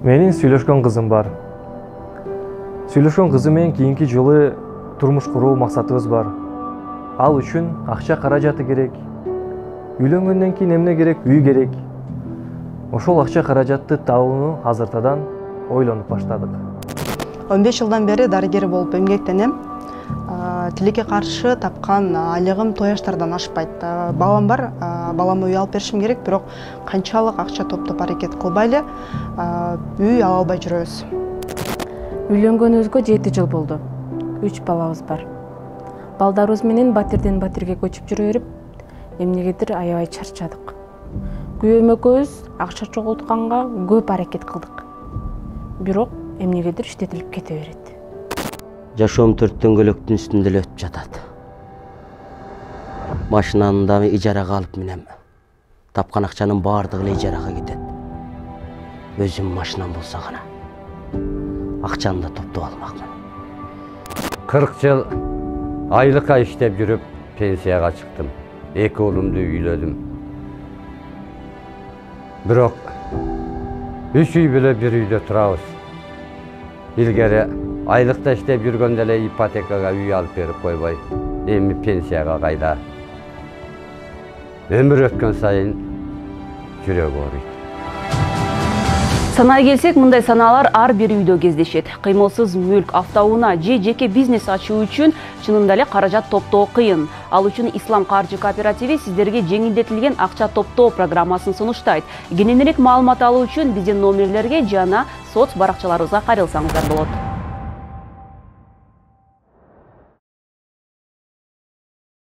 Менин сүйлөшкөн кызым бар. Сүйлөшкөн кызым менен кийинки жылы турмуш куруу максатыбыз бар. Ал үчүн акча каражаты керек. Үйлөнгөндөн кийин эмне керек? Үй керек. Ошол акча каражатты табууну азыртадан ойлонуп баштадык. 15 жылдан бери дарыгер болуп эмгектенем. Тилекке каршы тапкан айлыгым тояштардан ашпайт. Балам бар, балама үй алып беришим керек, бирок канчалык акча топтоп аракет кылбайлы үй ала албай жүрөбүз. Үйлөнгөнүбүзгө 7 жыл болду. 3 балабыз бар. Балдарыбыз менен батирден батирге көчүп жүрө берип, эмнегедир аябай чарчадык. Күйөөм экөөбүз акча чогултканга көп аракет кылдык. Бирок эмнегедир иштетилип кете берет. Жашоом 4 дөңгөлөктүн үстүндө эле өтүп жатат. Машинаны да ижарага алып минем. Тапкан акчанын баардыгы эле ижарага кетет. Өзүм машинам болсо гана акчаны да топтоп алмакмын. 40 жыл айлыкка иштеп жүрүп пенсияга чыктым. 2 уулумду үйлөдүм. Бирок 3 үй беле бир үйдө турабыз. Илгери айлыкта иштеп жүргөндө эле ипотекага үй алып берип койбой, эми пенсияга кайда. Өмүр өткөн сайын жүрөк ооруйт. Санаа келсек, мындай санаалар ар бир үйдө кездешет. Кыймылсыз мүлк автоунаа же жеке бизнес ачуу үчүн чынында эле каражат топтоо кыйын. Ал үчүн Ислам каржы кооперативи сиздерге жеңилдетилген акча топтоо программасын сунуштайт. Кененирээк маалымат алуу үчүн биздин номерлерге жана соц баракчаларыбызга кайрылсаңыздар болот.